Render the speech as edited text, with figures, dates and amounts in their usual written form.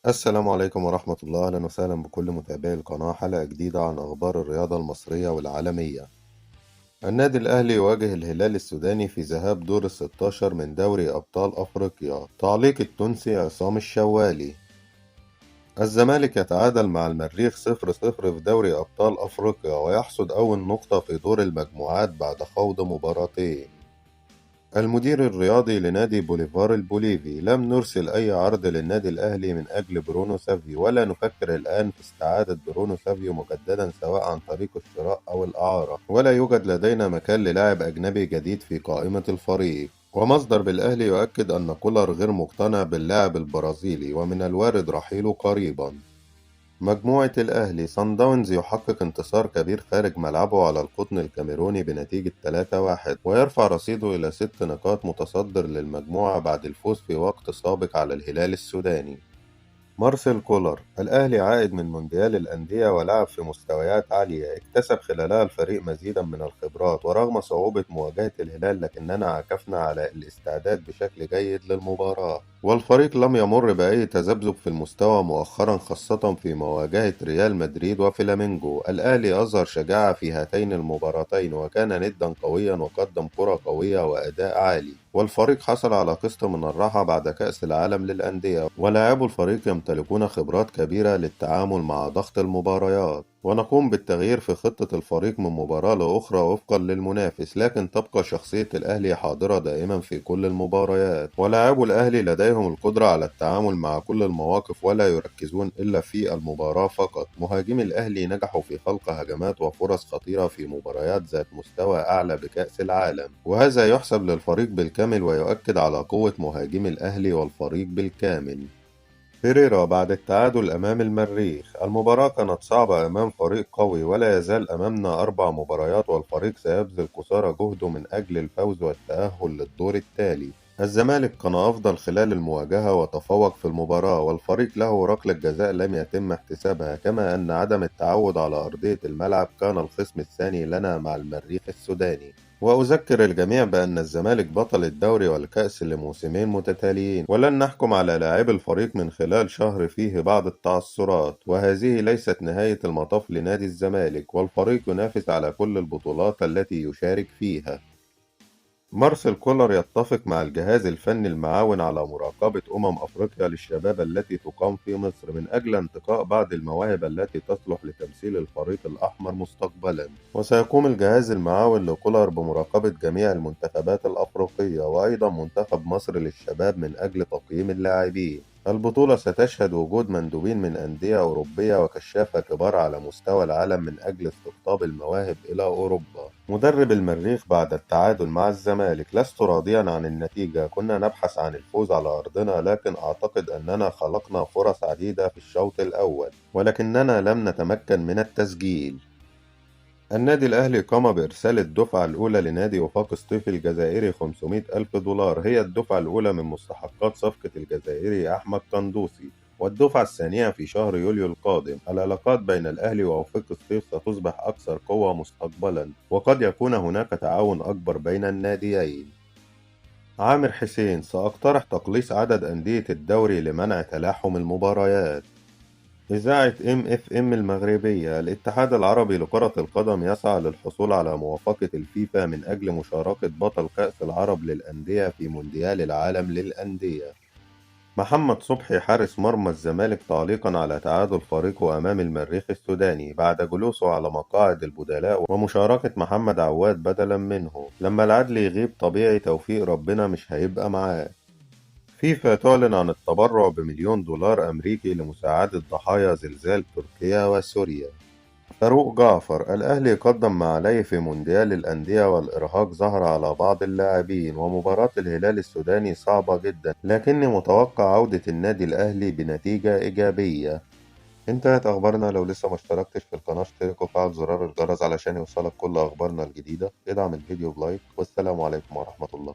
السلام عليكم ورحمة الله. أهلا وسهلا بكل متابعي القناة، حلقة جديدة عن أخبار الرياضة المصرية والعالمية. النادي الأهلي يواجه الهلال السوداني في ذهاب دور الستاشر من دوري أبطال أفريقيا. تعليق التونسي عصام الشوالي. الزمالك يتعادل مع المريخ 0-0 في دوري أبطال أفريقيا ويحصد أول نقطة في دور المجموعات بعد خوض مباراتين. المدير الرياضي لنادي بوليفار البوليفي: لم نرسل أي عرض للنادي الأهلي من أجل برونو سافيو، ولا نفكر الآن في استعادة برونو سافيو مجددا سواء عن طريق الشراء أو الإعارة، ولا يوجد لدينا مكان للاعب أجنبي جديد في قائمة الفريق. ومصدر بالأهلي يؤكد أن كولر غير مقتنع باللاعب البرازيلي ومن الوارد رحيله قريبا. مجموعة الأهلي: صن داونز يحقق انتصار كبير خارج ملعبه على القطن الكاميروني بنتيجة 3-1 ويرفع رصيده إلى 6 نقاط، متصدر للمجموعة بعد الفوز في وقت سابق على الهلال السوداني. مارسيل كولر: الأهلي عائد من مونديال الأندية ولعب في مستويات عالية، اكتسب خلالها الفريق مزيدا من الخبرات، ورغم صعوبة مواجهة الهلال لكننا عكفنا على الاستعداد بشكل جيد للمباراة، والفريق لم يمر بأي تذبذب في المستوى مؤخرا، خاصة في مواجهة ريال مدريد وفلامينجو. الأهلي أظهر شجاعة في هاتين المباراتين وكان ندا قويا وقدم كرة قوية وأداء عالي، والفريق حصل على قسط من الراحة بعد كأس العالم للأندية، ولاعبو الفريق يمتلكون خبرات كبيرة للتعامل مع ضغط المباريات. ونقوم بالتغيير في خطة الفريق من مباراة لأخرى وفقا للمنافس، لكن تبقى شخصية الأهلي حاضرة دائما في كل المباريات، ولاعبو الأهلي لديهم القدرة على التعامل مع كل المواقف ولا يركزون إلا في المباراة فقط. مهاجمي الأهلي نجحوا في خلق هجمات وفرص خطيرة في مباريات ذات مستوى أعلى بكأس العالم، وهذا يحسب للفريق بالكامل ويؤكد على قوة مهاجمي الأهلي والفريق بالكامل. بيريرا بعد التعادل أمام المريخ: المباراة كانت صعبة أمام فريق قوي، ولا يزال أمامنا 4 مباريات والفريق سيبذل قصارى جهده من أجل الفوز والتأهل للدور التالي. الزمالك كان أفضل خلال المواجهة وتفوق في المباراة، والفريق له ركلة جزاء لم يتم احتسابها، كما أن عدم التعود على أرضية الملعب كان الخصم الثاني لنا مع المريخ السوداني. وأذكر الجميع بأن الزمالك بطل الدوري والكأس لموسمين متتاليين، ولن نحكم على لاعبي الفريق من خلال شهر فيه بعض التعثرات، وهذه ليست نهاية المطاف لنادي الزمالك، والفريق ينافس على كل البطولات التي يشارك فيها. مارسيل كولر يتفق مع الجهاز الفني المعاون على مراقبة أفريقيا للشباب التي تقام في مصر من أجل انتقاء بعض المواهب التي تصلح لتمثيل الفريق الأحمر مستقبلا. وسيقوم الجهاز المعاون لكولر بمراقبة جميع المنتخبات الأفريقية وأيضا منتخب مصر للشباب من أجل تقييم اللاعبين. البطولة ستشهد وجود مندوبين من أندية أوروبية وكشافة كبار على مستوى العالم من أجل استقطاب المواهب إلى أوروبا. مدرب المريخ بعد التعادل مع الزمالك: لست راضيا عن النتيجة، كنا نبحث عن الفوز على أرضنا، لكن أعتقد أننا خلقنا فرص عديدة في الشوط الأول ولكننا لم نتمكن من التسجيل. النادي الأهلي قام بإرسال الدفعة الأولى لنادي وفاق سطيف الجزائري 500 ألف دولار، هي الدفعة الأولى من مستحقات صفقة الجزائري أحمد قندوسي، والدفعة الثانية في شهر يوليو القادم. العلاقات بين الأهلي ووفاق سطيف ستصبح أكثر قوة مستقبلا، وقد يكون هناك تعاون أكبر بين الناديين. عامر حسين: سأقترح تقليص عدد أندية الدوري لمنع تلاحم المباريات. إذاعة MFM المغربية: الاتحاد العربي لكرة القدم يسعى للحصول على موافقة الفيفا من أجل مشاركة بطل كأس العرب للأندية في مونديال العالم للأندية. محمد صبحي حارس مرمى الزمالك تعليقا على تعادل فريقه أمام المريخ السوداني بعد جلوسه على مقاعد البدلاء ومشاركة محمد عواد بدلا منه: لما العدل يغيب طبيعي توفيق ربنا مش هيبقى معاه. فيفا تعلن عن التبرع بمليون دولار أمريكي لمساعدة ضحايا زلزال تركيا وسوريا. فاروق جعفر: الأهلي قدم ما عليه في مونديال الأندية والإرهاق ظهر على بعض اللاعبين، ومباراة الهلال السوداني صعبة جدا، لكني متوقع عودة النادي الأهلي بنتيجة إيجابية. انتهت أخبارنا. لو لسه ما اشتركتش في القناة اشترك وفعل زرار الجرس علشان يوصلك كل أخبارنا الجديدة. ادعم الفيديو بلايك، والسلام عليكم ورحمة الله.